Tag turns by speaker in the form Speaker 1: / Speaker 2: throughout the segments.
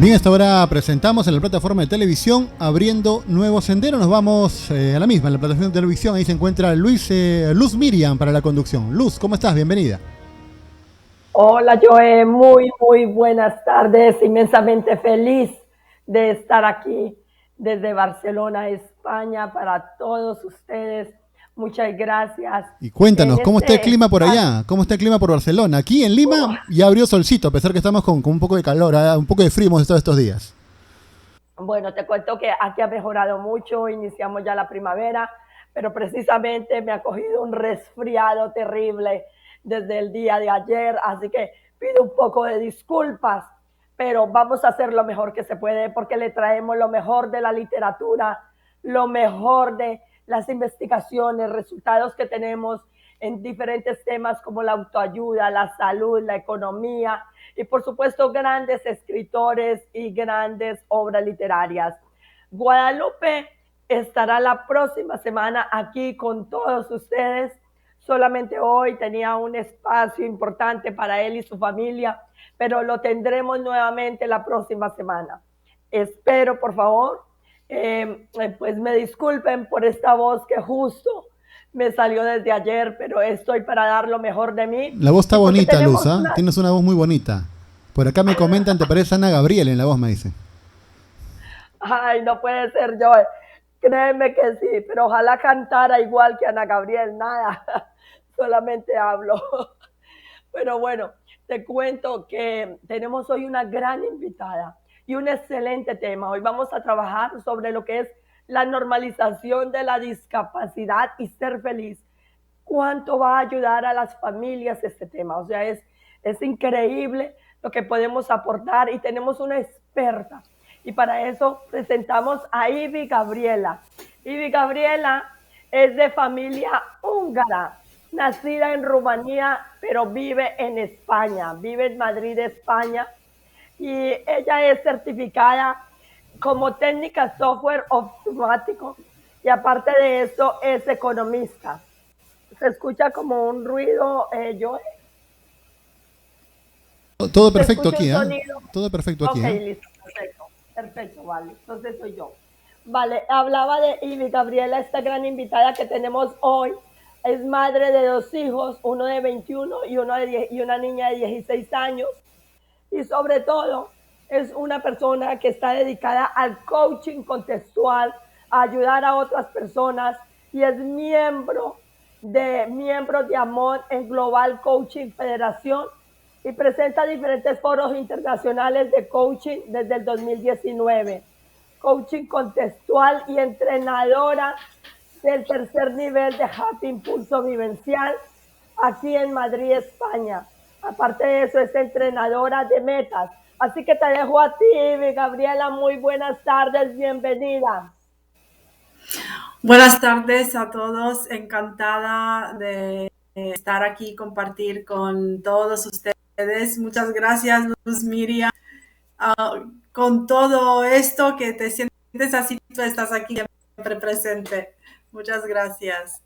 Speaker 1: Bien, hasta ahora presentamos en la plataforma de televisión Abriendo Nuevo Sendero. Nos vamos a la misma, en la plataforma de televisión. Ahí se encuentra Luz Miriam para la conducción. Luz, ¿cómo estás? Bienvenida.
Speaker 2: Hola Joe, muy buenas tardes, inmensamente feliz de estar aquí desde Barcelona, España, para todos ustedes. Muchas gracias.
Speaker 1: Y
Speaker 2: En
Speaker 1: cuéntanos, ¿cómo está el
Speaker 2: este
Speaker 1: clima por
Speaker 2: espacio,
Speaker 1: allá? ¿Cómo está el clima por Barcelona? Aquí en Lima ya abrió solcito, a pesar que estamos con un poco de calor, un poco de frío hemos estado estos días.
Speaker 2: bueno, te cuento que aquí ha mejorado mucho, iniciamos ya la primavera, pero precisamente me ha cogido un resfriado terrible desde el día de ayer, así que pido un poco de disculpas, pero vamos a hacer lo mejor que se puede porque le traemos lo mejor de la literatura, lo mejor de las investigaciones, resultados que tenemos en diferentes temas como la autoayuda, la salud, la economía, y por supuesto grandes escritores y grandes obras literarias. Guadalupe estará la próxima semana aquí con todos ustedes. Solamente hoy tenía un espacio importante para él y su familia, pero lo tendremos nuevamente la próxima semana. Espero, por favor, pues me disculpen por esta voz que justo me salió desde ayer, pero estoy para dar lo mejor de mí
Speaker 1: La voz está
Speaker 2: y porque
Speaker 1: bonita, Luz,
Speaker 2: tenemos
Speaker 1: ¿ah?
Speaker 2: una...
Speaker 1: Tienes una voz muy bonita. Por acá me comentan, te parece Ana Gabriel en la voz, me dicen.
Speaker 2: Ay, no puede ser yo. Créeme que sí, pero ojalá cantara igual que Ana Gabriel, nada, solamente hablo. Pero bueno, te cuento que tenemos hoy una gran invitada y un excelente tema. Hoy vamos a trabajar sobre lo que es la normalización de la discapacidad y ser feliz. ¿Cuánto va a ayudar a las familias este tema? O sea, es increíble lo que podemos aportar y tenemos una experta. Y para eso presentamos a Ivy Gabriela. Ivy Gabriela es de familia húngara, nacida en Rumanía, pero vive en España, vive en Madrid, España. Y ella es certificada como técnica software automático y aparte de eso es economista. Se escucha como un ruido, yo,
Speaker 1: Todo
Speaker 2: se
Speaker 1: perfecto
Speaker 2: escucha un
Speaker 1: aquí, ¿ah?
Speaker 2: sonido.
Speaker 1: Todo perfecto aquí,
Speaker 2: Ok,
Speaker 1: ¿ah?
Speaker 2: listo, perfecto, vale, entonces soy yo. Vale, hablaba de Ivy Gabriela, esta gran invitada que tenemos hoy. Es madre de dos hijos, uno de 21 y, uno de 10, y una niña de 16 años. Y sobre todo, es una persona que está dedicada al coaching contextual, a ayudar a otras personas y es miembro de Amor en Global Coaching Federación y presenta diferentes foros internacionales de coaching desde el 2019. Coaching contextual y entrenadora del tercer nivel de Happy Impulso Vivencial aquí en Madrid, España. Aparte de eso, es entrenadora de metas. Así que te dejo a ti, Gabriela. Muy buenas tardes, bienvenida.
Speaker 3: Buenas tardes a todos, encantada de estar aquí, compartir con todos ustedes. Muchas gracias, Luz Miriam, con todo esto que te sientes así, tú estás aquí siempre presente. Muchas gracias.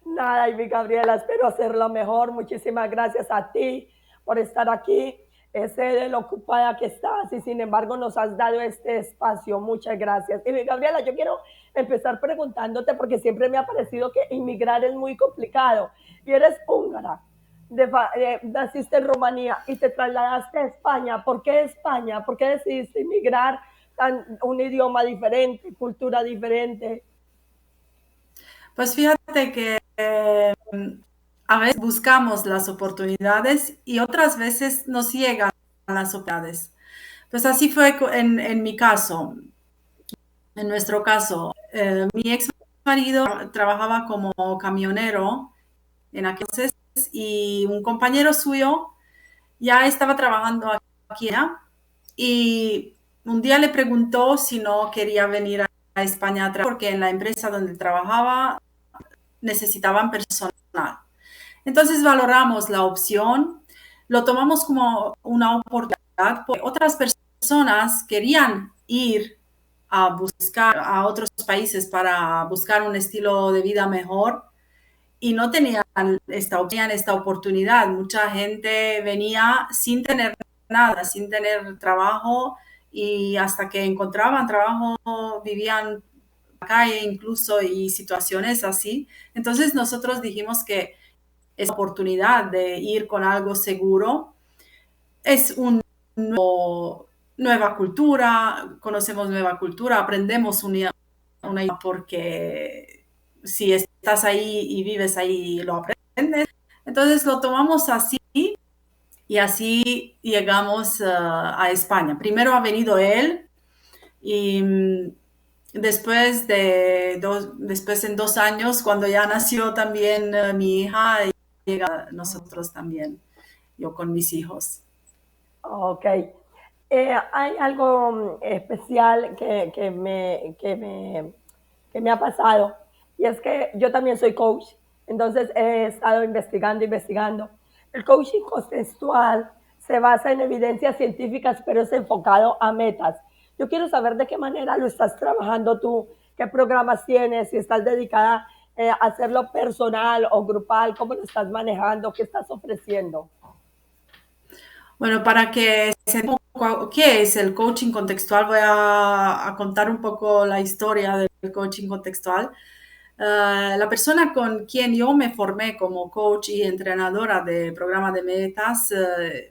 Speaker 2: Nada, y mi Gabriela, espero hacerlo mejor. Muchísimas gracias a ti por estar aquí. Sé de lo ocupada que estás y sin embargo nos has dado este espacio. Muchas gracias. Y mi Gabriela, yo quiero empezar preguntándote porque siempre me ha parecido que inmigrar es muy complicado. Y eres húngara, naciste en Rumanía y te trasladaste a España. ¿Por qué España? ¿Por qué decidiste inmigrar un idioma diferente, cultura diferente?
Speaker 3: Pues fíjate que a veces buscamos las oportunidades y otras veces nos llegan las oportunidades. Pues así fue en mi caso, en nuestro caso. Mi ex marido trabajaba como camionero en aquel entonces y un compañero suyo ya estaba trabajando aquí, ¿ya? Y un día le preguntó si no quería venir a España a trabajar porque en la empresa donde trabajaba necesitaban personal. Entonces valoramos la opción, lo tomamos como una oportunidad porque otras personas querían ir a buscar a otros países para buscar un estilo de vida mejor y no tenían esta oportunidad. Mucha gente venía sin tener nada, sin tener trabajo, y hasta que encontraban trabajo vivían en la calle incluso, y situaciones así. Entonces nosotros dijimos que esa oportunidad de ir con algo seguro es nueva cultura, conocemos nueva cultura, aprendemos porque si estás ahí y vives ahí, lo aprendes. Entonces lo tomamos así, y así llegamos a España. Primero ha venido él, y después en 2 años, cuando ya nació también mi hija, llega nosotros también, yo con mis hijos.
Speaker 2: Ok. Hay algo especial que me ha pasado, y es que yo también soy coach, entonces he estado investigando. El coaching contextual se basa en evidencias científicas, pero es enfocado a metas. Yo quiero saber de qué manera lo estás trabajando tú, qué programas tienes, si estás dedicada a hacerlo personal o grupal, cómo lo estás manejando, qué estás ofreciendo.
Speaker 3: Bueno, para que sepan qué es el coaching contextual, voy a contar un poco la historia del coaching contextual. La persona con quien yo me formé como coach y entrenadora de programa de metas,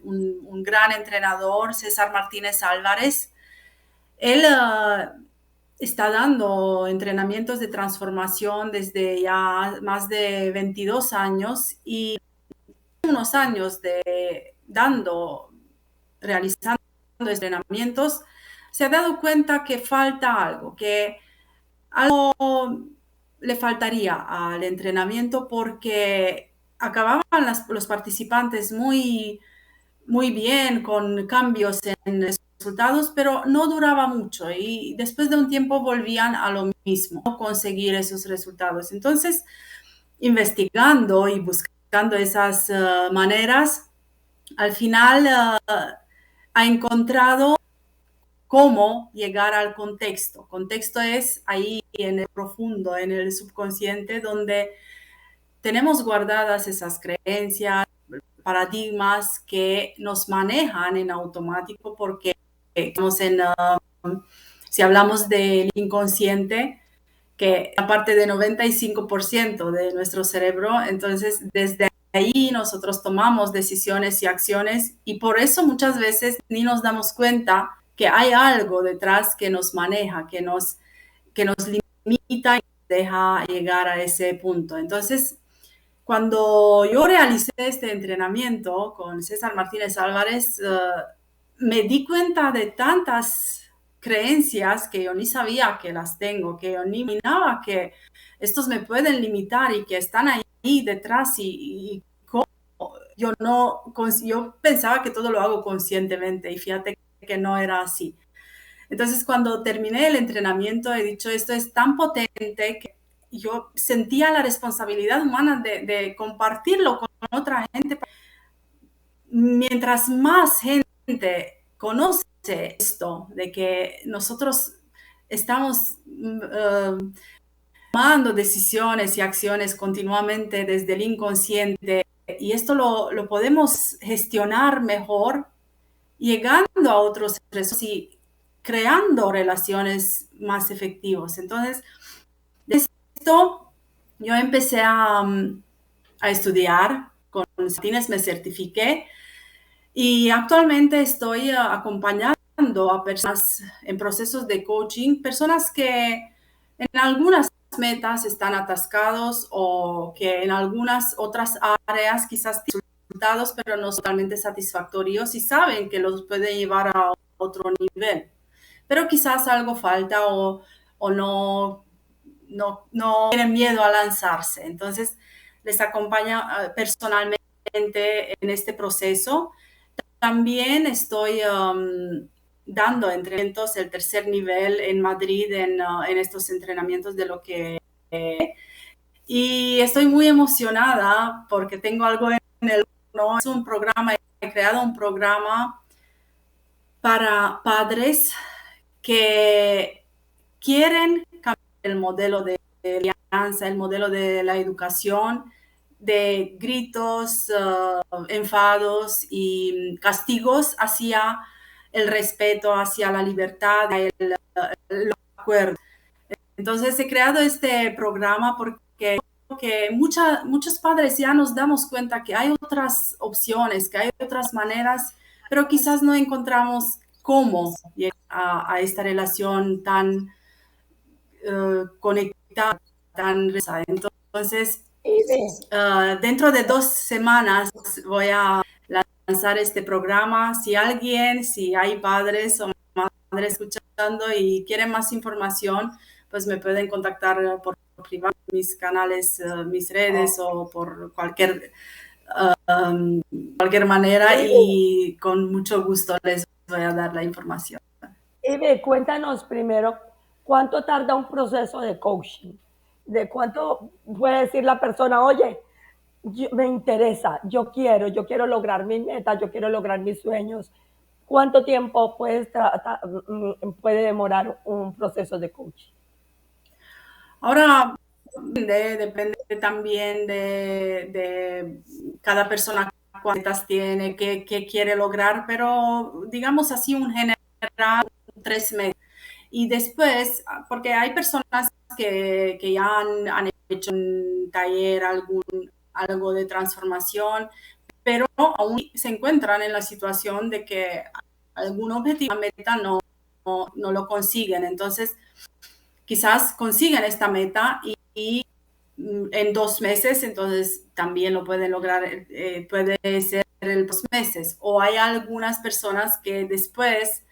Speaker 3: un gran entrenador, César Martínez Álvarez, él está dando entrenamientos de transformación desde ya más de 22 años, y unos años de realizando entrenamientos, se ha dado cuenta que falta algo, que algo le faltaría al entrenamiento, porque acababan los participantes muy bien, con cambios en resultados, pero no duraba mucho, y después de un tiempo volvían a lo mismo, no conseguir esos resultados. Entonces, investigando y buscando esas maneras, al final ha encontrado cómo llegar al contexto. Contexto es ahí en el profundo, en el subconsciente, donde tenemos guardadas esas creencias, paradigmas que nos manejan en automático, porque estamos si hablamos del inconsciente, que aparte de 95% de nuestro cerebro, entonces desde ahí nosotros tomamos decisiones y acciones, y por eso muchas veces ni nos damos cuenta que hay algo detrás que nos maneja, que nos limita y nos deja llegar a ese punto. Entonces, cuando yo realicé este entrenamiento con César Martínez Álvarez, me di cuenta de tantas creencias que yo ni sabía que las tengo, que yo ni imaginaba que estos me pueden limitar y que están ahí detrás, y cómo yo pensaba que todo lo hago conscientemente, y fíjate que no era así. Entonces, cuando terminé el entrenamiento, he dicho, esto es tan potente que yo sentía la responsabilidad humana de compartirlo con otra gente. Mientras más gente conoce esto, de que nosotros estamos tomando decisiones y acciones continuamente desde el inconsciente, y esto lo podemos gestionar mejor, llegando a otros resultados y creando relaciones más efectivas. Entonces, de esto yo empecé a estudiar con Martínez, me certifiqué, y actualmente estoy acompañando a personas en procesos de coaching, personas que en algunas metas están atascados, o que en algunas otras áreas quizás tienen resultados, pero no totalmente satisfactorios, y saben que los pueden llevar a otro nivel, pero quizás algo falta, o no tienen miedo a lanzarse. Entonces, les acompaña personalmente en este proceso. También estoy dando entrenamientos, el tercer nivel en Madrid, en estos entrenamientos de lo que... y estoy muy emocionada porque tengo algo en el... ¿no? Es un programa, he creado un programa para padres que quieren cambiar el modelo de crianza, el modelo de la educación, de gritos, enfados y castigos hacia el respeto, hacia la libertad, el acuerdo. Entonces he creado este programa porque muchos padres ya nos damos cuenta que hay otras opciones, que hay otras maneras, pero quizás no encontramos cómo llegar a esta relación tan conectada, tan rezada. Entonces, dentro de 2 semanas voy a lanzar este programa. Si hay padres o madres escuchando y quieren más información, pues me pueden contactar por privado, mis canales, mis redes o por cualquier manera y con mucho gusto les voy a dar la información.
Speaker 2: Ivy, cuéntanos primero, ¿cuánto tarda un proceso de coaching? ¿De cuánto puede decir la persona, oye, me interesa, yo quiero lograr mis metas, yo quiero lograr mis sueños? ¿Cuánto tiempo puede demorar un proceso de coaching?
Speaker 3: Ahora depende también de cada persona cuántas tiene, qué quiere lograr, pero digamos así un general 3 meses. Y después, porque hay personas que ya han hecho un taller, algo de transformación, pero aún se encuentran en la situación de que algún objetivo, meta no lo consiguen. Entonces, quizás consigan esta meta y en 2 meses, entonces también lo pueden lograr, puede ser en 2 meses. O hay algunas personas que después,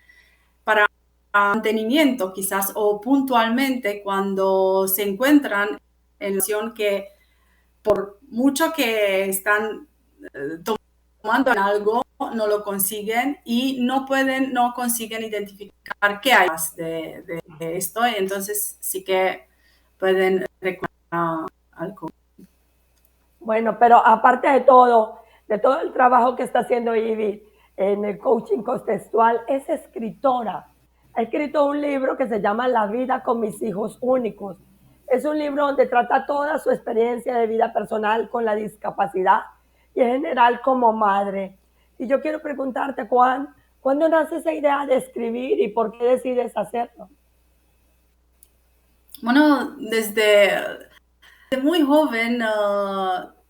Speaker 3: para mantenimiento quizás, o puntualmente cuando se encuentran en la situación que por mucho que están tomando algo, no lo consiguen y no consiguen identificar qué hay más de esto, y entonces sí que pueden reclamar algo.
Speaker 2: Bueno, pero aparte de todo el trabajo que está haciendo Ivy en el coaching contextual, es escritora. Ha escrito un libro que se llama La vida con mis hijos únicos. Es un libro donde trata toda su experiencia de vida personal con la discapacidad y en general como madre. Y yo quiero preguntarte, ¿cuándo nace esa idea de escribir y por qué decides hacerlo?
Speaker 3: Bueno, desde muy joven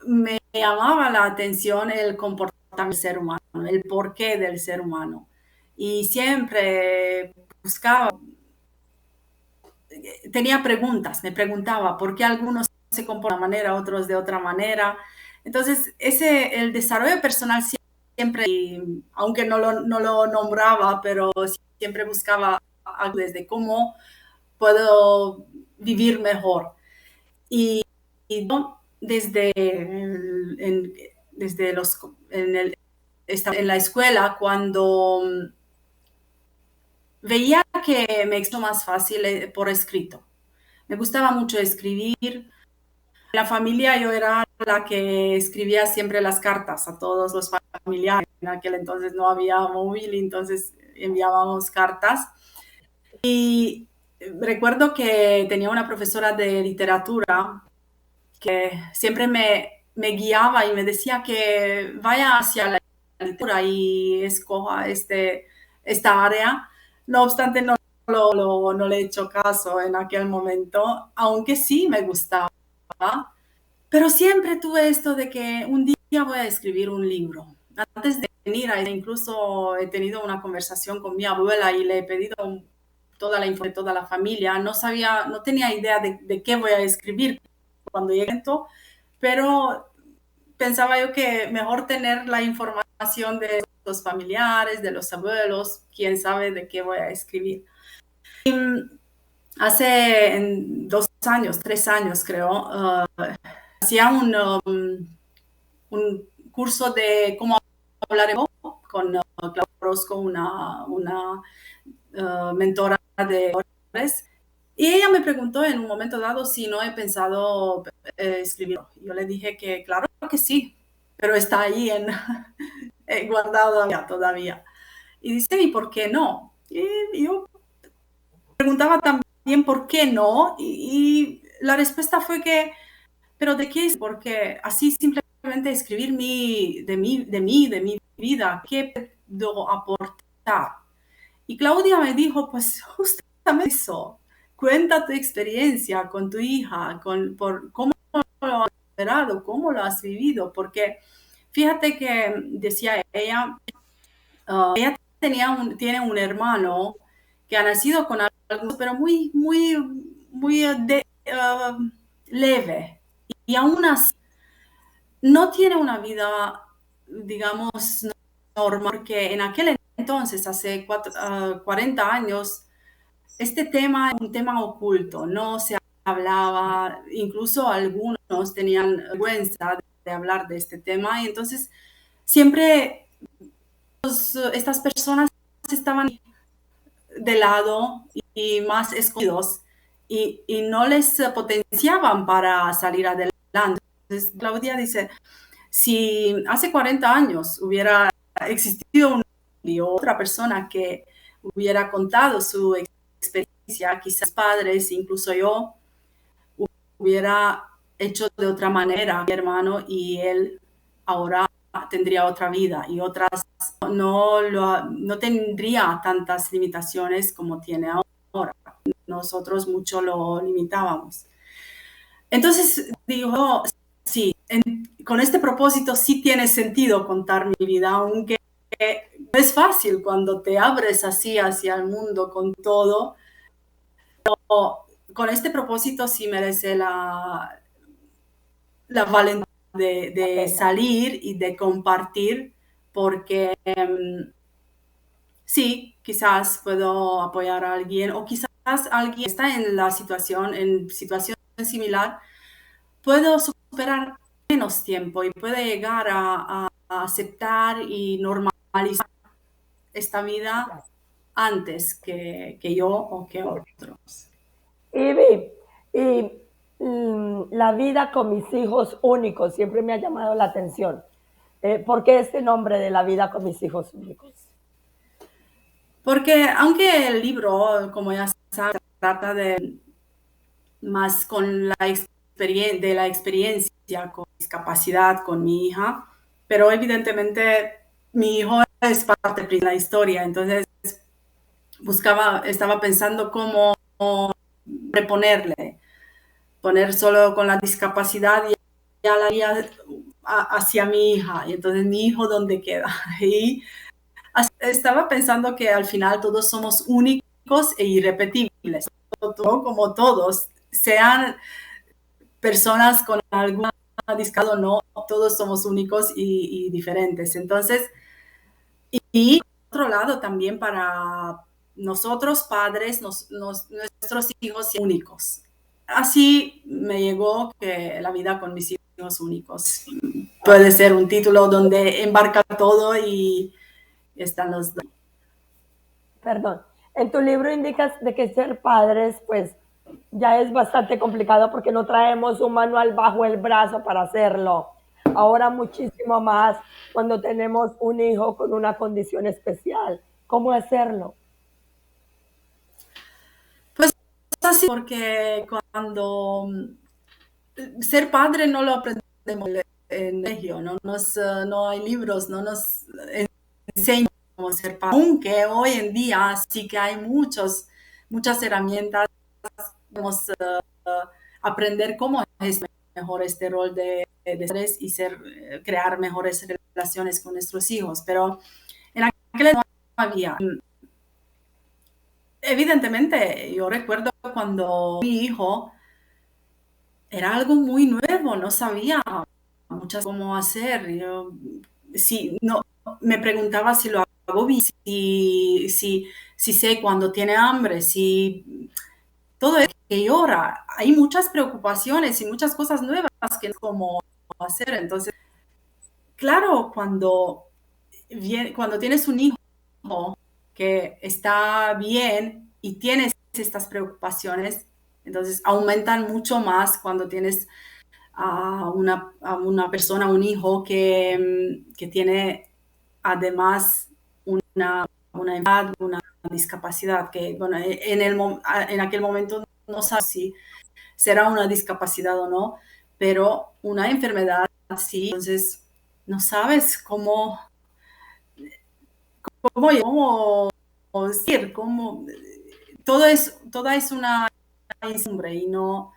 Speaker 3: me llamaba la atención el comportamiento del ser humano, el porqué del ser humano. Y siempre buscaba, tenía preguntas, me preguntaba por qué algunos se comportan de una manera, otros de otra manera. Entonces, el desarrollo personal siempre, aunque no lo nombraba, pero siempre buscaba algo desde cómo puedo vivir mejor. Y desde, en la escuela, cuando veía que me hizo más fácil por escrito. Me gustaba mucho escribir. En la familia yo era la que escribía siempre las cartas a todos los familiares. En aquel entonces no había móvil, entonces enviábamos cartas. Y recuerdo que tenía una profesora de literatura que siempre me guiaba y me decía que vaya hacia la literatura y escoja esta área. No obstante, no le he hecho caso en aquel momento, aunque sí me gustaba. Pero siempre tuve esto de que un día voy a escribir un libro. Antes de venir, incluso he tenido una conversación con mi abuela y le he pedido toda la información de toda la familia. No tenía idea de qué voy a escribir cuando llegue, pero pensaba yo que mejor tener la información de los familiares, de los abuelos, quién sabe de qué voy a escribir. Y hace 2 años, 3 años creo, hacía un curso de cómo hablar en voz con Claudia Orozco, una mentora de valores. Y ella me preguntó en un momento dado si no he pensado escribirlo. Yo le dije que claro que sí, pero está ahí guardado todavía. Y dice, ¿y por qué no? Y yo preguntaba también por qué no, y la respuesta fue que pero ¿de qué? Porque así simplemente escribir de mi vida, ¿qué puedo aportar? Y Claudia me dijo, pues justamente eso, cuenta tu experiencia con tu hija, por cómo lo has superado, cómo lo has vivido, porque fíjate que decía ella, ella tiene un hermano que ha nacido con algo, pero muy leve. Y aún así, no tiene una vida, digamos, normal, porque en aquel entonces, hace 40 años, este tema es un tema oculto, no se hablaba, incluso algunos tenían vergüenza de hablar de este tema, y entonces siempre estas personas estaban de lado y más escondidos y no les potenciaban para salir adelante. Entonces, Claudia dice, si hace 40 años hubiera existido otra persona que hubiera contado su experiencia, quizás padres, incluso yo, hubiera hecho de otra manera mi hermano y él ahora tendría otra vida y otras no tendría tantas limitaciones como tiene ahora. Nosotros mucho lo limitábamos. Entonces digo, sí, con este propósito sí tiene sentido contar mi vida, aunque no es fácil cuando te abres así hacia el mundo con todo, pero con este propósito sí merece la valentía de salir y de compartir, porque sí, quizás puedo apoyar a alguien o quizás alguien está en situación similar, puedo superar menos tiempo y puede llegar a aceptar y normalizar esta vida antes que yo o que otros.
Speaker 2: Ivy, y la vida con mis hijos únicos siempre me ha llamado la atención. ¿Por qué este nombre de la vida con mis hijos únicos?
Speaker 3: Porque aunque el libro, como ya sabes, trata de más con de la experiencia con discapacidad con mi hija, pero evidentemente mi hijo es parte de la historia, entonces estaba pensando cómo reponerle, poner solo con la discapacidad y ya la guía hacia mi hija, y entonces mi hijo dónde queda. Y estaba pensando que al final todos somos únicos e irrepetibles, como todos, sean personas con alguna discapacidad o no, todos somos únicos y diferentes. Entonces, y por otro lado también para nosotros padres, nuestros hijos únicos. Así me llegó que la vida con mis hijos únicos puede ser un título donde embarca todo y están los dos.
Speaker 2: Perdón. En tu libro indicas de que ser padres, pues ya es bastante complicado porque no traemos un manual bajo el brazo para hacerlo. Ahora muchísimo más cuando tenemos un hijo con una condición especial. ¿Cómo hacerlo?
Speaker 3: Pues así, porque cuando ser padre no lo aprendemos en el colegio, no hay libros, no nos enseñan cómo ser padre. Aunque hoy en día sí que hay muchas herramientas, podemos aprender cómo es mejor este rol de padres y crear mejores relaciones con nuestros hijos. Pero en aquel no había. Evidentemente, yo recuerdo cuando mi hijo era algo muy nuevo, no sabía muchas cómo hacer. Yo, si no, me preguntaba si lo hago bien, si sé cuando tiene hambre, si todo es que llora. Hay muchas preocupaciones y muchas cosas nuevas que no sé cómo hacer. Entonces, claro, cuando tienes un hijo que está bien y tienes estas preocupaciones, entonces aumentan mucho más cuando tienes a una persona, un hijo que tiene además una edad, una discapacidad, que bueno, en aquel momento no sabes si será una discapacidad o no, pero una enfermedad sí, entonces no sabes cómo decir, toda es una incertidumbre y no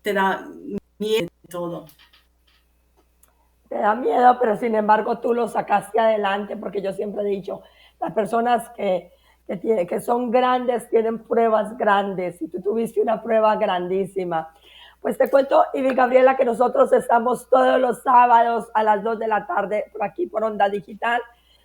Speaker 3: te da miedo todo.
Speaker 2: Te da miedo, pero sin embargo tú lo sacaste adelante, porque yo siempre he dicho, las personas que son grandes tienen pruebas grandes y tú tuviste una prueba grandísima. Pues te cuento, Ivy Gabriela, que nosotros estamos todos los sábados a las 2 de la tarde por aquí por Onda Digital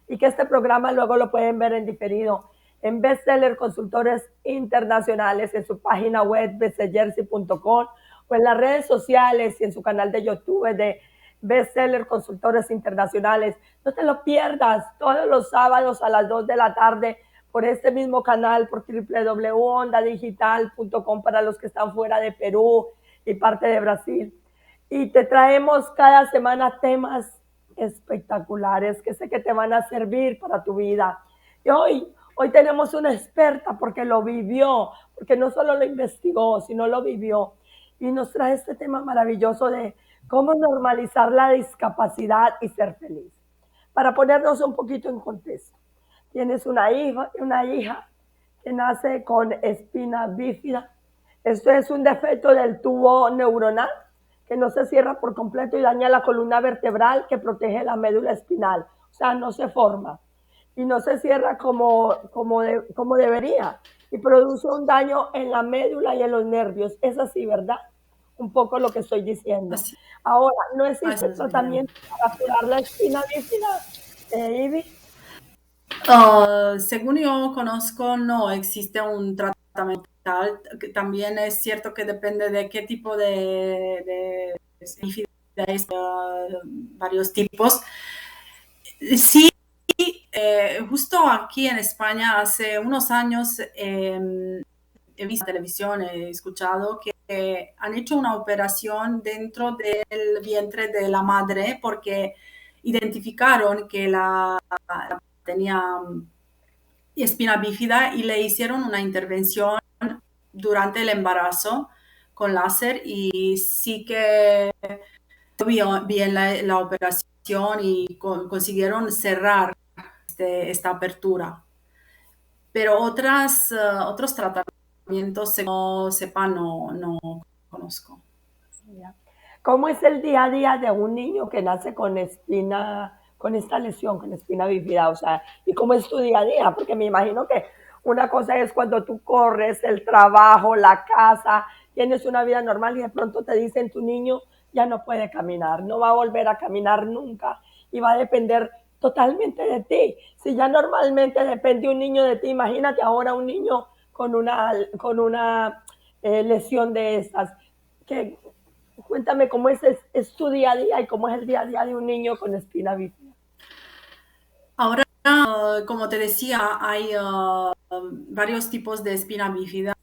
Speaker 2: y que este programa luego lo pueden ver en diferido en Bestseller Consultores Internacionales, en su página web bestsellersi.com o en las redes sociales y en su canal de YouTube de Bestseller Consultores Internacionales. No te lo pierdas todos los sábados a las 2 de la tarde por este mismo canal, por www.ondadigital.com para los que están fuera de Perú y parte de Brasil. Y te traemos cada semana temas espectaculares que sé que te van a servir para tu vida. Y hoy tenemos una experta porque lo vivió, porque no solo lo investigó, sino lo vivió. Y nos trae este tema maravilloso de cómo normalizar la discapacidad y ser feliz. Para ponernos un poquito en contexto, tienes una hija que nace con espina bífida. Esto es un defecto del tubo neuronal que no se cierra por completo y daña la columna vertebral que protege la médula espinal. O sea, no se forma y no se cierra como debería y produce un daño en la médula y en los nervios. Es así, ¿verdad? Un poco lo que estoy diciendo.
Speaker 3: Así,
Speaker 2: Ahora, ¿no existe
Speaker 3: así es bien.
Speaker 2: tratamiento para curar la espina bífida, Ivy?
Speaker 3: Según yo conozco, no existe un tratamiento tal. También es cierto que depende de qué tipo de enfermedades, varios tipos. Sí, justo aquí en España hace unos años he visto en televisión, he escuchado que han hecho una operación dentro del vientre de la madre porque identificaron que tenía espina bífida y le hicieron una intervención durante el embarazo con láser y sí que vio bien la operación y consiguieron cerrar esta apertura. Pero otros tratamientos que no sepa no conozco.
Speaker 2: ¿Cómo es el día a día de un niño que nace con espina, con esta lesión, con espina bífida? O sea, ¿y cómo es tu día a día? Porque me imagino que una cosa es cuando tú corres, el trabajo, la casa, tienes una vida normal y de pronto te dicen tu niño ya no puede caminar, no va a volver a caminar nunca y va a depender totalmente de ti. Si ya normalmente depende un niño de ti, imagínate ahora un niño con una lesión de estas. Que, Cuéntame cómo es tu día a día y cómo es el día a día de un niño con espina bífida.
Speaker 3: Ahora, como te decía, hay varios tipos de espina bífida.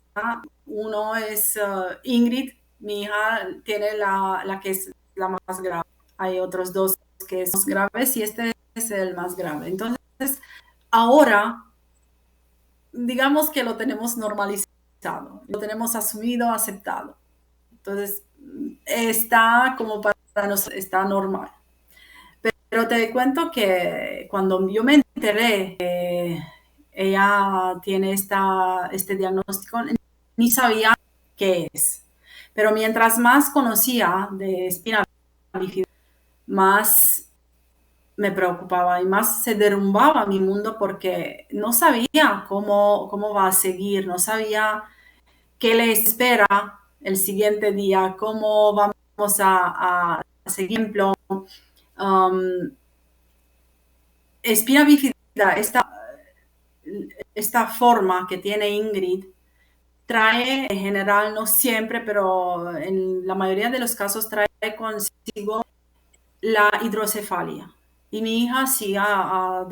Speaker 3: Uno es Ingrid, mi hija tiene la que es la más grave. Hay otros dos que son más graves y este es el más grave. Entonces, ahora, digamos que lo tenemos normalizado, lo tenemos asumido, aceptado. Entonces, está como para nosotros, está normal. Pero te cuento que cuando yo me enteré que ella tiene este diagnóstico, ni sabía qué es. Pero mientras más conocía de espina bífida, más me preocupaba y más se derrumbaba mi mundo porque no sabía cómo va a seguir, no sabía qué le espera el siguiente día, cómo vamos a seguir. Um, Espina bífida, esta forma que tiene Ingrid, trae en general, no siempre, pero en la mayoría de los casos trae consigo la hidrocefalia. Y mi hija sí ha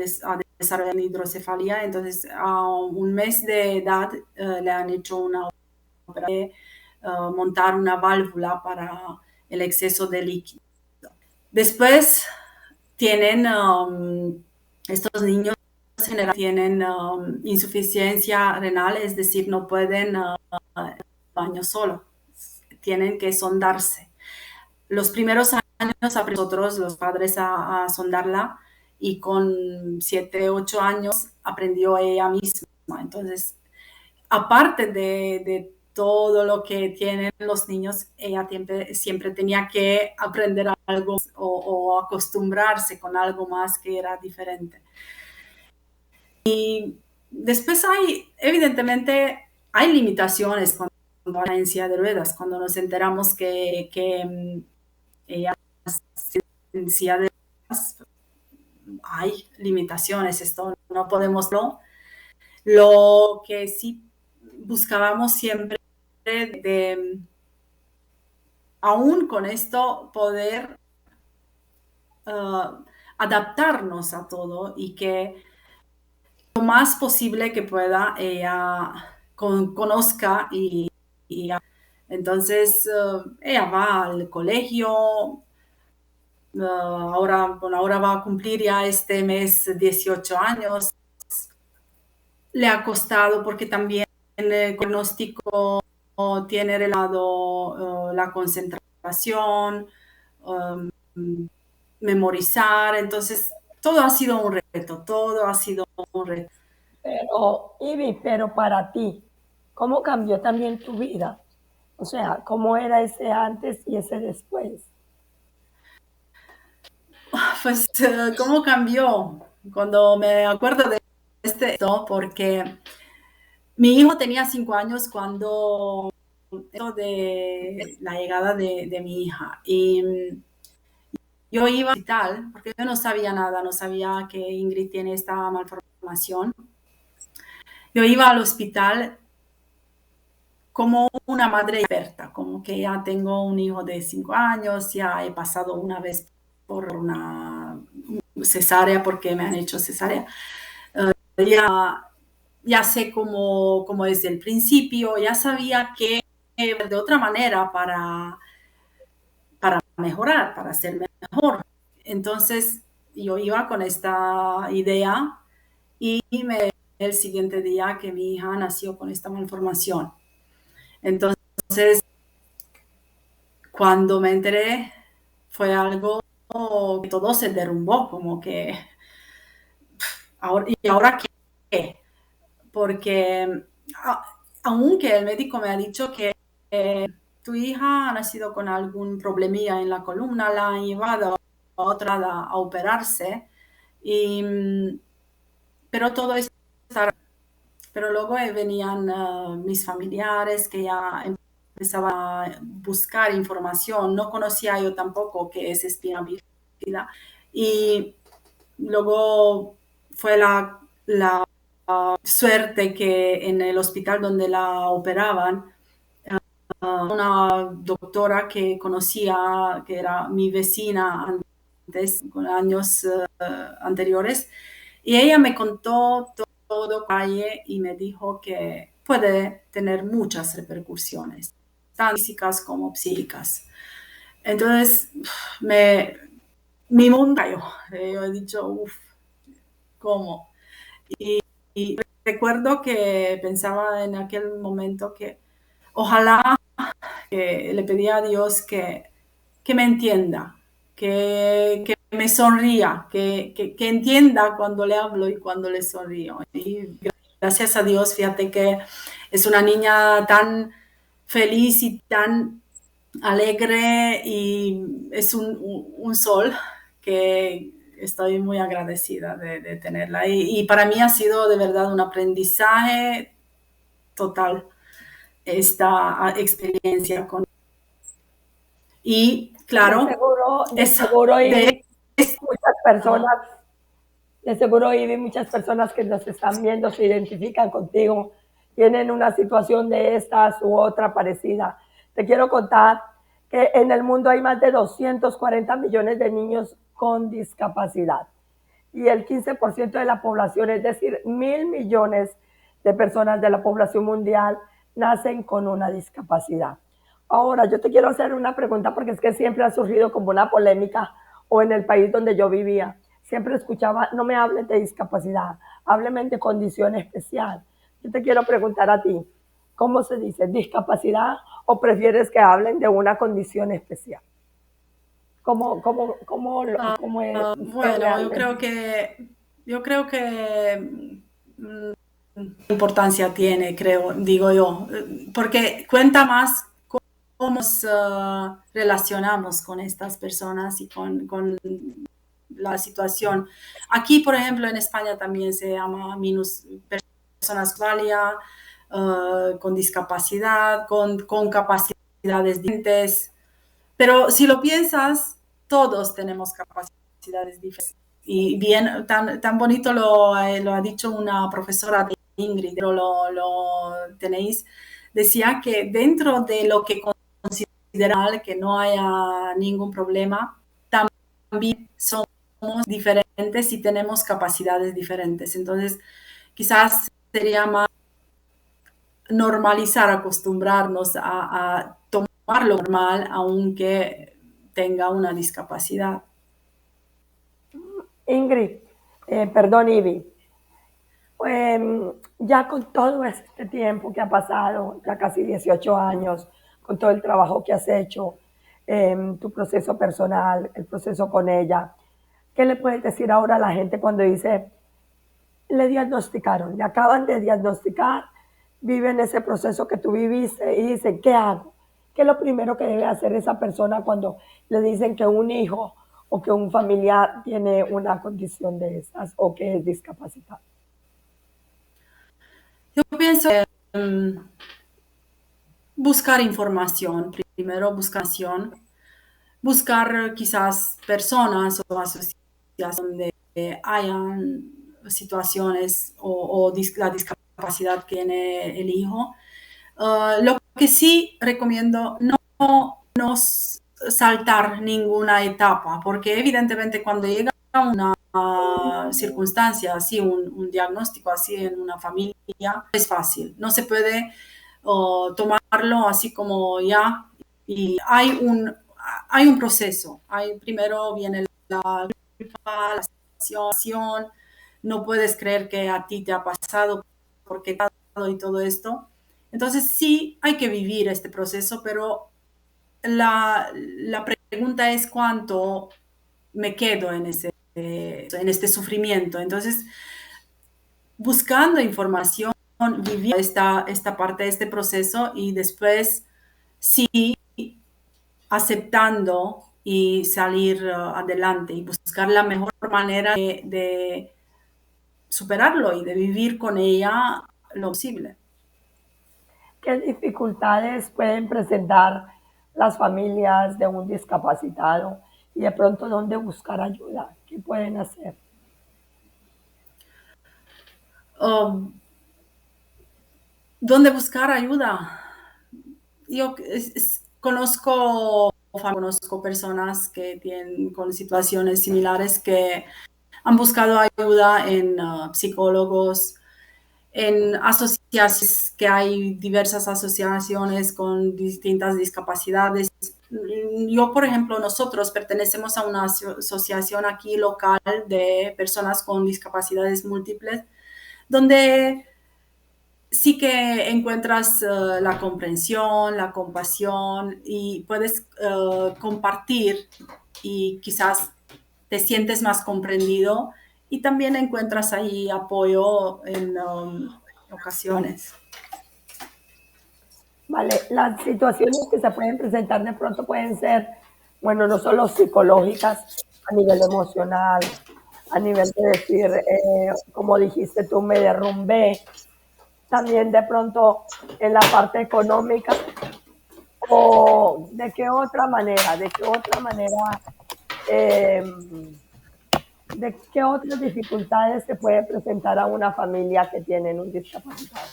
Speaker 3: desarrollado hidrocefalia, entonces a un mes de edad le han hecho una operación de montar una válvula para el exceso de líquido. Después tienen estos niños en general tienen insuficiencia renal, es decir, no pueden baño solo. tienen que sondarse. Los primeros años aprendimos nosotros, los padres, a sondarla, y con 7, 8 años aprendió ella misma. Entonces, aparte de todo lo que tienen los niños, ella siempre tenía que aprender algo o acostumbrarse con algo más que era diferente. Y después evidentemente, hay limitaciones cuando hay en silla de ruedas, cuando nos enteramos que ella en silla de ruedas, hay limitaciones, esto no podemos, ¿no? Lo que sí buscábamos siempre aún con esto, poder adaptarnos a todo y que lo más posible que pueda ella conozca y entonces ella va al colegio. Ahora va a cumplir ya este mes 18 años. Le ha costado porque también el diagnóstico tiene relado la concentración, um, memorizar, entonces todo ha sido un reto, todo ha sido un reto.
Speaker 2: Pero, Ivy, pero para ti, ¿cómo cambió también tu vida? O sea, ¿cómo era ese antes y ese después?
Speaker 3: Pues, ¿cómo cambió? Cuando me acuerdo de esto, porque mi hijo tenía 5 años cuando de la llegada de mi hija, y yo iba al hospital porque yo no sabía nada, no sabía que Ingrid tiene esta malformación. Yo iba al hospital como una madre experta, como que ya tengo un hijo de 5 años, ya he pasado una vez por una cesárea porque me han hecho cesárea. Ya sé cómo desde el principio, ya sabía que de otra manera para mejorar, para ser mejor. Entonces yo iba con esta idea y el siguiente día que mi hija nació con esta malformación. Entonces, cuando me enteré, fue algo que todo se derrumbó, como que, ¿y ahora qué? Porque aunque el médico me ha dicho que tu hija ha nacido con algún problemilla en la columna, la han llevado a otra a operarse, pero todo esto está. Pero luego venían mis familiares que ya empezaban a buscar información. No conocía yo tampoco qué es espina bífida. Y luego fue la suerte que en el hospital donde la operaban, una doctora que conocía, que era mi vecina antes, con años anteriores, y ella me contó todo calle y me dijo que puede tener muchas repercusiones, tanto físicas como psíquicas. Entonces, mi mundo cayó. Yo he dicho, uff, ¿cómo? Y recuerdo que pensaba en aquel momento que ojalá que le pedía a Dios que me entienda, que me sonría, que entienda cuando le hablo y cuando le sonrío. Y gracias a Dios, fíjate que es una niña tan feliz y tan alegre y es un sol que estoy muy agradecida de tenerla. Y para mí ha sido de verdad un aprendizaje total esta experiencia con. Y claro,
Speaker 2: De seguro, Ivy, muchas
Speaker 3: ajá.
Speaker 2: personas, de seguro, Ivy, muchas personas que nos están viendo se identifican contigo, tienen una situación de estas u otra parecida. Te quiero contar que en el mundo hay más de 240 millones de niños con discapacidad y el 15% de la población, es decir, 1.000 millones de personas de la población mundial nacen con una discapacidad. Ahora, yo te quiero hacer una pregunta porque es que siempre ha surgido como una polémica, o en el país donde yo vivía, siempre escuchaba, no me hables de discapacidad, hábleme de condición especial. Yo te quiero preguntar a ti, ¿cómo se dice? ¿Discapacidad o prefieres que hablen de una condición especial? ¿Cómo es
Speaker 3: Bueno, yo creo que importancia tiene, creo, digo yo, porque cuenta más cómo nos relacionamos con estas personas y con la situación. Aquí, por ejemplo, en España también se llama personas válidas, con discapacidad, con capacidades diferentes. Pero si lo piensas, todos tenemos capacidades diferentes. Y bien, tan bonito lo ha dicho una profesora de Ingrid, pero lo tenéis, decía que dentro de lo que considera que no haya ningún problema, también somos diferentes y tenemos capacidades diferentes. Entonces, quizás sería más normalizar, acostumbrarnos a tomar lo normal, aunque tenga una discapacidad.
Speaker 2: Ingrid, perdón, Ivy, ya con todo este tiempo que ha pasado, ya casi 18 años, con todo el trabajo que has hecho, tu proceso personal, el proceso con ella, ¿qué le puedes decir ahora a la gente cuando dice, le diagnosticaron, le acaban de diagnosticar, vive en ese proceso que tú viviste y dicen, ¿qué hago? ¿Qué es lo primero que debe hacer esa persona cuando le dicen que un hijo o que un familiar tiene una condición de esas o que es discapacitado?
Speaker 3: Yo pienso que buscar información, primero buscar quizás personas o asociaciones donde hayan situaciones o la discapacidad que tiene el hijo. Lo que sí recomiendo, no saltar ninguna etapa, porque evidentemente cuando llega una circunstancia así, un diagnóstico así en una familia, es fácil, no se puede tomarlo así como ya, y hay un proceso, primero viene la culpa, la situación, no puedes creer que a ti te ha pasado porque te ha dado y todo esto. Entonces sí hay que vivir este proceso, pero la pregunta es cuánto me quedo en este sufrimiento. Entonces, buscando información, vivir esta parte de este proceso y después sí aceptando y salir adelante y buscar la mejor manera de superarlo y de vivir con ella lo posible.
Speaker 2: ¿Qué dificultades pueden presentar las familias de un discapacitado y de pronto dónde buscar ayuda? ¿Qué pueden hacer?
Speaker 3: ¿Dónde buscar ayuda? Yo conozco personas que tienen con situaciones similares que han buscado ayuda en psicólogos, en asociaciones, que hay diversas asociaciones con distintas discapacidades. Yo, por ejemplo, nosotros pertenecemos a una asociación aquí local de personas con discapacidades múltiples, donde sí que encuentras la comprensión, la compasión y puedes compartir y quizás te sientes más comprendido y también encuentras ahí apoyo en ocasiones.
Speaker 2: Vale, las situaciones que se pueden presentar de pronto pueden ser, bueno, no solo psicológicas, a nivel emocional, a nivel de decir, como dijiste tú, me derrumbé, también de pronto en la parte económica, o de qué otra manera, eh, de qué otras dificultades se puede presentar a una familia que tiene un discapacitado.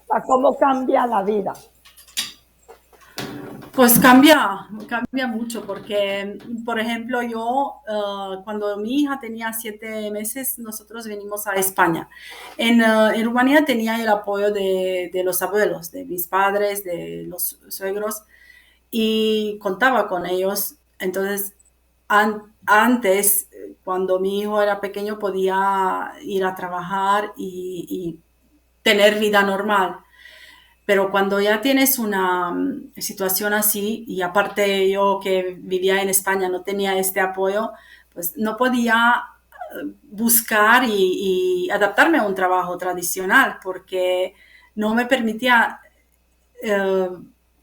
Speaker 2: O sea, cómo cambia la vida.
Speaker 3: Pues cambia mucho porque, por ejemplo, yo cuando mi hija tenía 7 meses, nosotros venimos a España. En Rumanía tenía el apoyo de los abuelos, de mis padres, de los suegros y contaba con ellos. Entonces, antes, cuando mi hijo era pequeño, podía ir a trabajar y tener vida normal. Pero cuando ya tienes una situación así, y aparte yo que vivía en España no tenía este apoyo, pues no podía buscar y adaptarme a un trabajo tradicional porque no me permitía eh,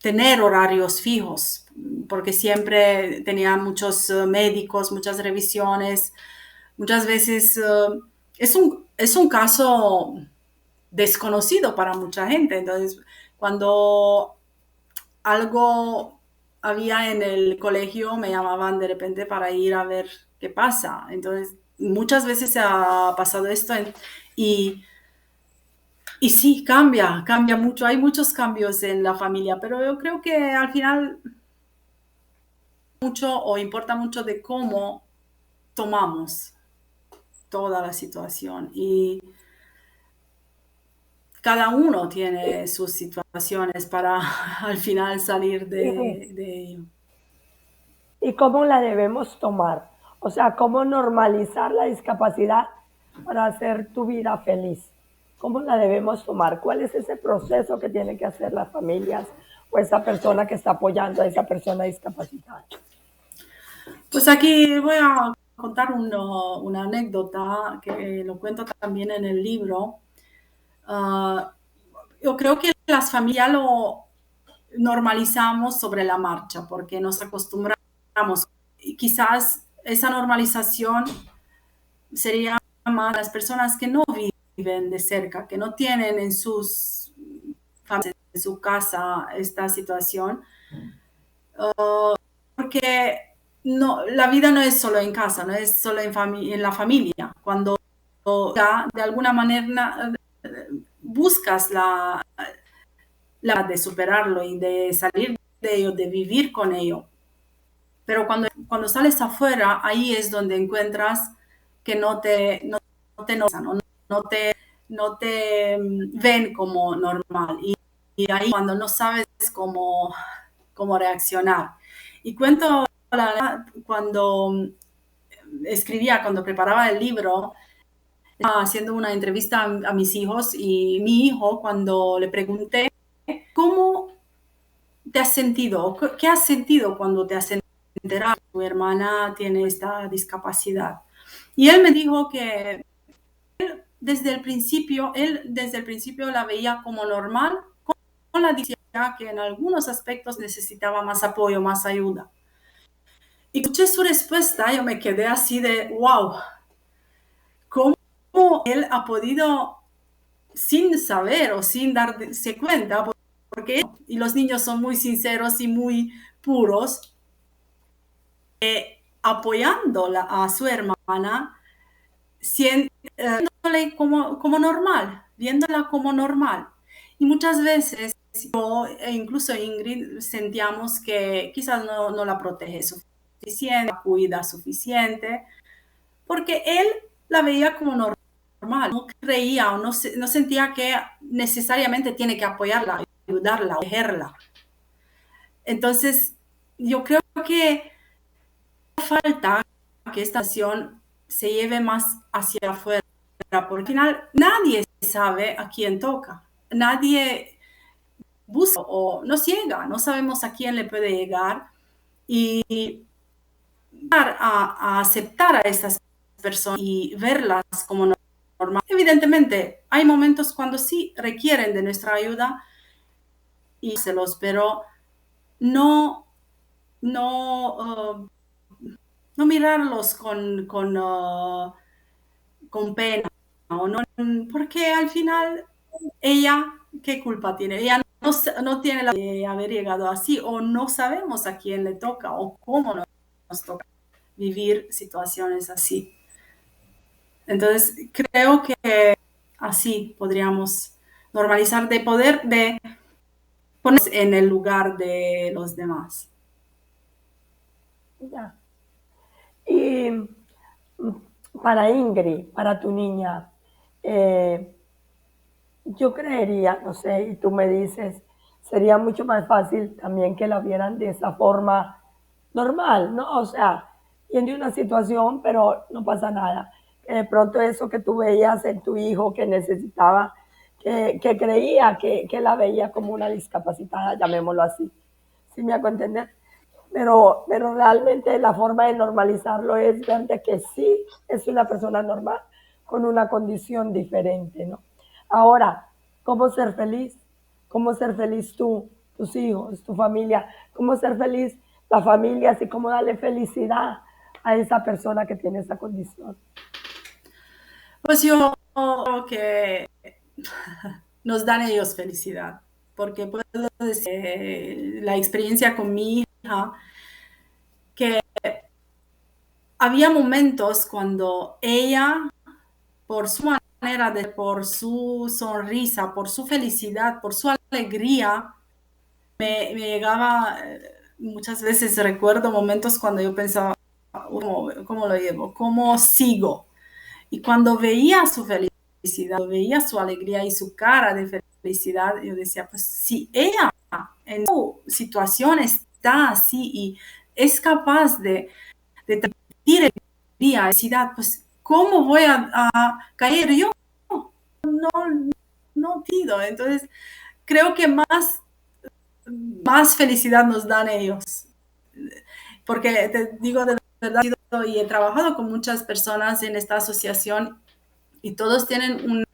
Speaker 3: tener horarios fijos, porque siempre tenía muchos médicos, muchas revisiones, muchas veces es un caso desconocido para mucha gente. Entonces, cuando algo había en el colegio, me llamaban de repente para ir a ver qué pasa. Entonces, muchas veces ha pasado esto y, y sí, cambia mucho. Hay muchos cambios en la familia, pero yo creo que al final mucho o importa mucho de cómo tomamos toda la situación y cada uno tiene sus situaciones para al final salir de ello.
Speaker 2: ¿Y cómo la debemos tomar? O sea, ¿cómo normalizar la discapacidad para hacer tu vida feliz? ¿Cómo la debemos tomar? ¿Cuál es ese proceso que tienen que hacer las familias o esa persona que está apoyando a esa persona discapacitada?
Speaker 3: Pues aquí voy a contar una anécdota que lo cuento también en el libro. Uh, yo creo que las familias lo normalizamos sobre la marcha porque nos acostumbramos. Y quizás esa normalización sería más las personas que no viven de cerca, que no tienen en sus familias, en su casa esta situación, porque no, la vida no es solo en casa, no es solo en la familia. Cuando ya de alguna manera buscas la de superarlo y de salir de ello, de vivir con ello. Pero cuando sales afuera, ahí es donde encuentras que no te ven como normal. Y ahí cuando no sabes cómo reaccionar. Y cuento cuando escribía, cuando preparaba el libro, estaba haciendo una entrevista a mis hijos y mi hijo, cuando le pregunté, ¿cómo te has sentido? ¿Qué has sentido cuando te has enterado que tu hermana tiene esta discapacidad? Y él me dijo que él desde el principio la veía como normal, con la diferencia que en algunos aspectos necesitaba más apoyo, más ayuda. Y escuché su respuesta, yo me quedé así de, wow, ¿cómo él ha podido, sin saber o sin darse cuenta, porque y los niños son muy sinceros y muy puros, apoyando a su hermana, viéndole como normal, viéndola como normal. Y muchas veces yo e incluso Ingrid sentíamos que quizás no la protege suficiente, la cuida suficiente, porque él la veía como normal, no creía o no sentía que necesariamente tiene que apoyarla, ayudarla, protegerla. Entonces, yo creo que falta que esta acción se lleve más hacia afuera, porque al final nadie sabe a quién toca, nadie busca o no ciega, no sabemos a quién le puede llegar y a aceptar a estas personas y verlas como normal. Evidentemente, hay momentos cuando sí requieren de nuestra ayuda y pero no, no, no mirarlos con pena, ¿o no? Porque al final ella, ¿qué culpa tiene? Ella no tiene la de haber llegado así o no sabemos a quién le toca o cómo nos toca vivir situaciones así. Entonces, creo que así podríamos normalizar de ponernos en el lugar de los demás.
Speaker 2: Ya. Y para Ingrid, para tu niña, eh, yo creería, no sé, y tú me dices, sería mucho más fácil también que la vieran de esa forma normal, ¿no? O sea, tiene una situación, pero no pasa nada. Que de pronto eso que tú veías en tu hijo que necesitaba que creía que la veía como una discapacitada, llamémoslo así. ¿Sí me hago entender? Pero realmente la forma de normalizarlo es ver de que sí es una persona normal con una condición diferente, ¿no? Ahora, ¿cómo ser feliz? ¿Cómo ser feliz tú, tus hijos, tu familia? ¿Cómo ser feliz la familia? Así como darle felicidad a esa persona que tiene esa condición.
Speaker 3: Pues yo creo que nos dan ellos felicidad, porque puedo decir la experiencia con mi hija, que había momentos cuando ella, por su manera de, por su sonrisa, por su felicidad, por su alegría, me llegaba, muchas veces recuerdo momentos cuando yo pensaba, ¿cómo lo llevo? ¿Cómo sigo? Y cuando veía su felicidad, veía su alegría y su cara de felicidad, yo decía, pues si ella en su situación está así y es capaz de transmitir felicidad, pues ¿cómo voy a caer yo? No, no pido. Entonces, creo que más felicidad nos dan ellos. Porque te digo de verdad, y he trabajado con muchas personas en esta asociación y todos tienen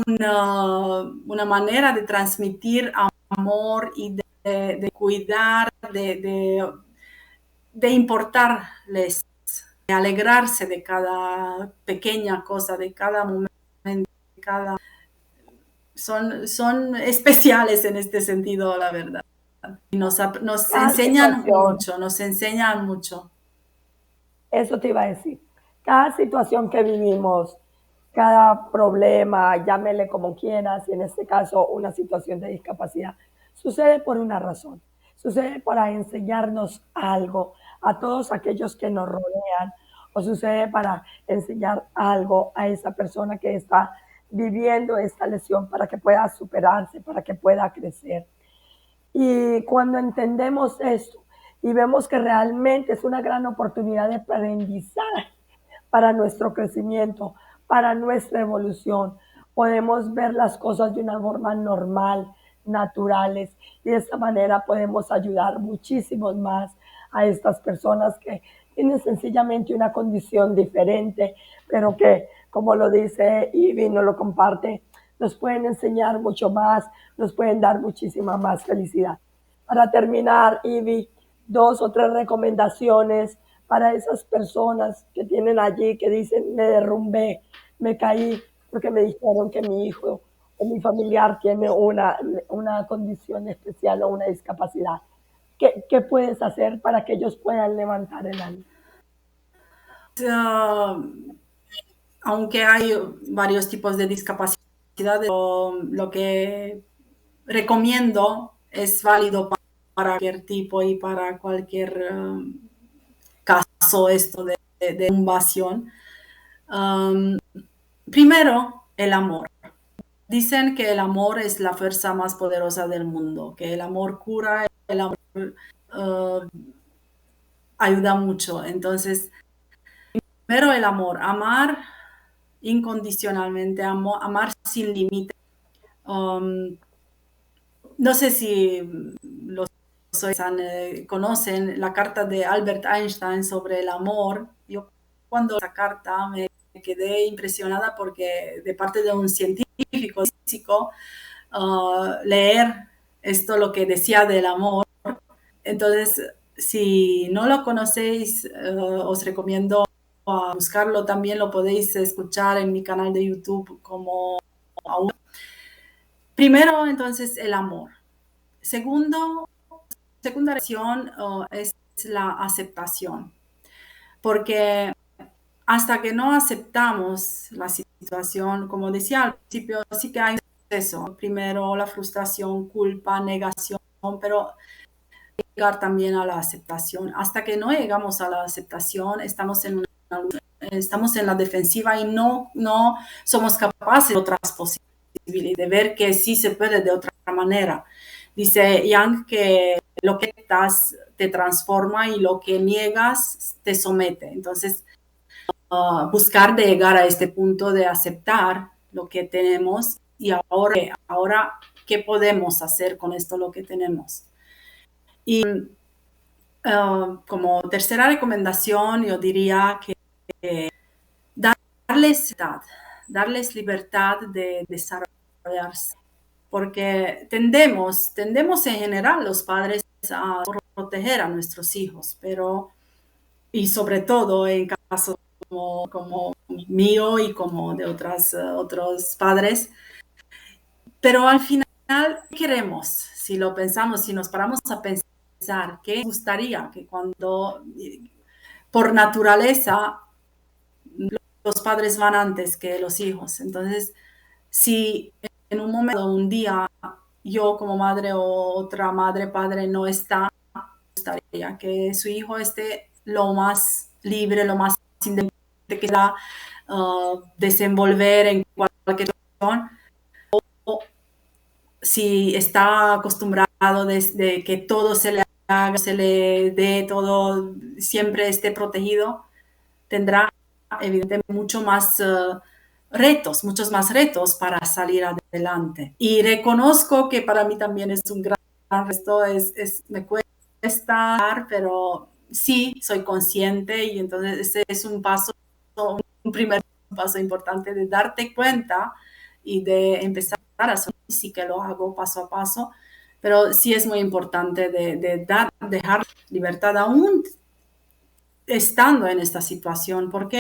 Speaker 3: una manera de transmitir amor y de cuidar, de importarles, de alegrarse de cada pequeña cosa, de cada momento, de cada... Son especiales en este sentido, la verdad. Y nos
Speaker 2: Cada
Speaker 3: enseñan
Speaker 2: situación,
Speaker 3: mucho, nos enseñan mucho.
Speaker 2: eso te iba a decir, cada situación que vivimos, cada problema, llámele como quieras, y en este caso una situación de discapacidad, sucede por una razón. Sucede para enseñarnos algo a todos aquellos que nos rodean, o sucede para enseñar algo a esa persona que está viviendo esta lesión para que pueda superarse, para que pueda crecer. Y cuando entendemos esto y vemos que realmente es una gran oportunidad de aprendizaje para nuestro crecimiento, para nuestra evolución, podemos ver las cosas de una forma normal, naturales, y de esta manera podemos ayudar muchísimos más a estas personas que tienen sencillamente una condición diferente, pero que, como lo dice Ivy, nos lo comparte, nos pueden enseñar mucho más, nos pueden dar muchísima más felicidad. Para terminar, Ivy, 2 o 3 recomendaciones para esas personas que tienen allí, que dicen, me derrumbé, me caí, porque me dijeron que mi hijo o mi familiar tiene una condición especial o una discapacidad. ¿Qué puedes hacer para que ellos puedan levantar el ánimo?
Speaker 3: Uh, Aunque hay varios tipos de discapacidad, lo que recomiendo es válido para cualquier tipo y para cualquier caso esto de invasión. Um, Primero, el amor. Dicen que el amor es la fuerza más poderosa del mundo, que el amor cura, el amor uh, ayuda mucho. Entonces, primero el amor, amar incondicionalmente, amar sin límite. Um, no sé si los conocen la carta de Albert Einstein sobre el amor. Yo cuando esa carta me quedé impresionada porque de parte de un científico físico, leer esto lo que decía del amor. Entonces, si no lo conocéis, os recomiendo a buscarlo. También lo podéis escuchar en mi canal de YouTube como aún. Primero, entonces, el amor. Segunda lección es la aceptación, porque hasta que no aceptamos la situación, como decía al principio, sí que hay un proceso. Primero la frustración, culpa, negación, pero llegar también a la aceptación. Hasta que no llegamos a la aceptación, estamos en la defensiva y no somos capaces de otras posibilidades, de ver que sí se puede de otra manera. Dice Yang que lo que estás te transforma y lo que niegas te somete. Entonces, buscar de llegar a este punto de aceptar lo que tenemos y ahora ¿qué podemos hacer con esto lo que tenemos? Y como tercera recomendación, yo diría que darles libertad de desarrollarse, porque tendemos en general los padres a proteger a nuestros hijos, y sobre todo en casos como mío y como de otros padres, pero al final, ¿qué queremos? Si lo pensamos, si nos paramos a pensar, ¿qué gustaría que cuando por naturaleza los padres van antes que los hijos? Entonces, si en un momento, un día, yo como madre o otra madre, padre no está, gustaría que su hijo esté lo más libre, lo más independiente que pueda desenvolver en cualquier situación. O si está acostumbrado desde que todo se le haga, se le dé, todo siempre esté protegido, tendrá evidentemente muchos más retos para salir adelante. Y reconozco que para mí también es un gran reto, me cuesta, pero sí soy consciente, y entonces ese es un primer paso importante de darte cuenta y de empezar a hacer, sí que lo hago paso a paso, pero sí es muy importante dejar libertad aún estando en esta situación, porque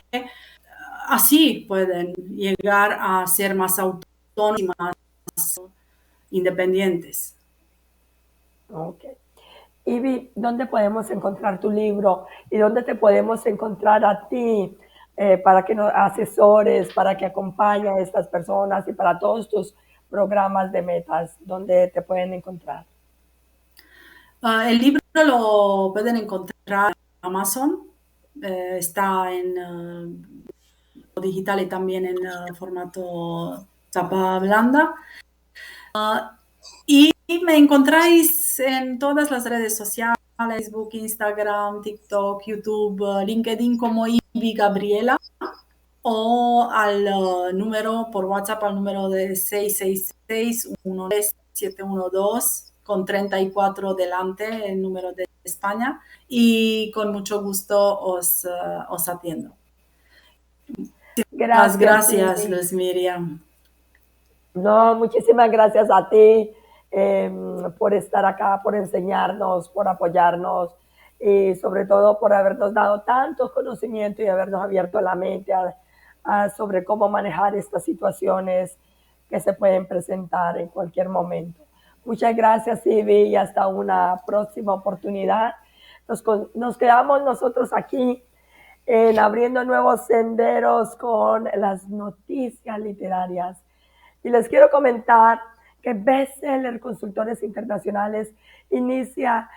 Speaker 3: así pueden llegar a ser más autónomos y más independientes.
Speaker 2: Ok. Ivy, ¿dónde podemos encontrar tu libro y dónde te podemos encontrar a ti para que nos asesores, para que acompañes a estas personas y para todos tus programas de metas? ¿Dónde te pueden encontrar?
Speaker 3: El libro lo pueden encontrar en Amazon, está en digital y también en formato tapa blanda. Y me encontráis en todas las redes sociales, Facebook, Instagram, TikTok, YouTube, LinkedIn como Ivy Gabriela, o al número por WhatsApp al número de 666-13712 con 34 delante, el número de España, y con mucho gusto os atiendo. Muchas
Speaker 2: Gracias,
Speaker 3: gracias,
Speaker 2: Ivy.
Speaker 3: Luz Miriam.
Speaker 2: No, muchísimas gracias a ti por estar acá, por enseñarnos, por apoyarnos y sobre todo por habernos dado tantos conocimientos y habernos abierto la mente sobre cómo manejar estas situaciones que se pueden presentar en cualquier momento. Muchas gracias, Ivy, y hasta una próxima oportunidad. Nos quedamos nosotros aquí en abriendo nuevos senderos con las noticias literarias. Y les quiero comentar que Bestseller Consultores Internacionales inicia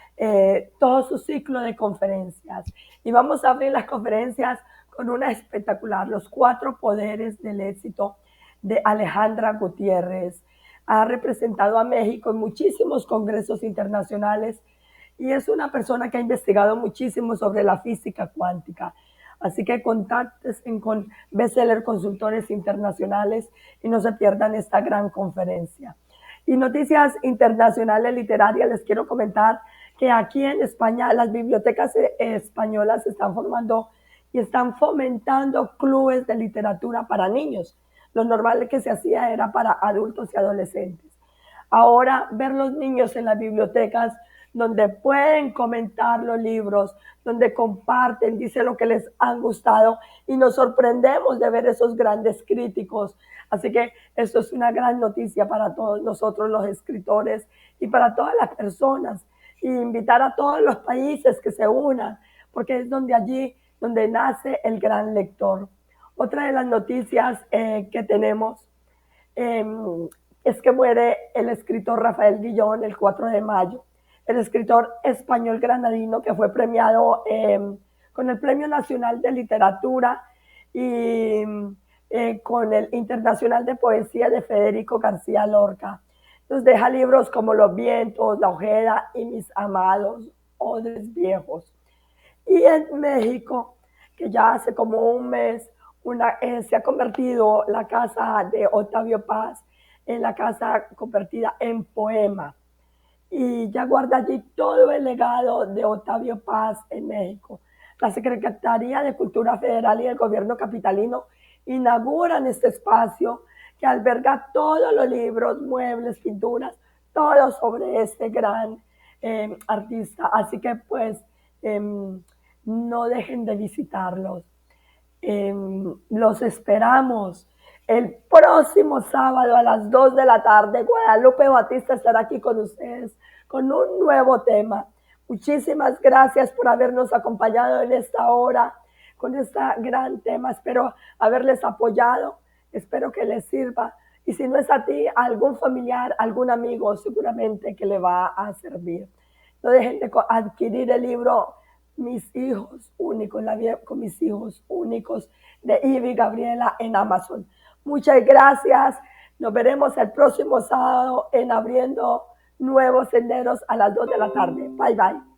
Speaker 2: todo su ciclo de conferencias. Y vamos a abrir las conferencias con una espectacular, Los 4 Poderes del Éxito, de Alejandra Gutiérrez. Ha representado a México en muchísimos congresos internacionales y es una persona que ha investigado muchísimo sobre la física cuántica. Así que contáctense con Bestseller Consultores Internacionales y no se pierdan esta gran conferencia. Y noticias internacionales literarias, les quiero comentar que aquí en España las bibliotecas españolas se están formando y están fomentando clubes de literatura para niños. Lo normal que se hacía era para adultos y adolescentes. Ahora ver los niños en las bibliotecas donde pueden comentar los libros, donde comparten, dicen lo que les han gustado y nos sorprendemos de ver esos grandes críticos. Así que esto es una gran noticia para todos nosotros los escritores y para todas las personas. Y invitar a todos los países que se unan, porque es donde nace el gran lector. Otra de las noticias que tenemos es que muere el escritor Rafael Guillón el 4 de mayo, el escritor español granadino que fue premiado con el Premio Nacional de Literatura y con el Internacional de Poesía de Federico García Lorca. Nos deja libros como Los vientos, La ojera y Mis amados odres viejos. Y en México, que ya hace como un mes se ha convertido la casa de Octavio Paz en la casa convertida en poema. Y ya guarda allí todo el legado de Octavio Paz en México. La Secretaría de Cultura Federal y el gobierno capitalino inauguran este espacio que alberga todos los libros, muebles, pinturas, todo sobre este gran artista. Así que pues no dejen de visitarlos. Los esperamos el próximo sábado a las 2 de la tarde. Guadalupe Batista estará aquí con ustedes con un nuevo tema. Muchísimas gracias por habernos acompañado en esta hora con este gran tema. Espero haberles apoyado, espero que les sirva. Y si no es a ti, a algún familiar, algún amigo, seguramente que le va a servir. No dejen de adquirir el libro Mis hijos únicos, la vida con mis hijos únicos, de Ivy Gabriela en Amazon. Muchas gracias. Nos veremos el próximo sábado en Abriendo Nuevos Senderos a las 2 de la tarde. Bye, bye.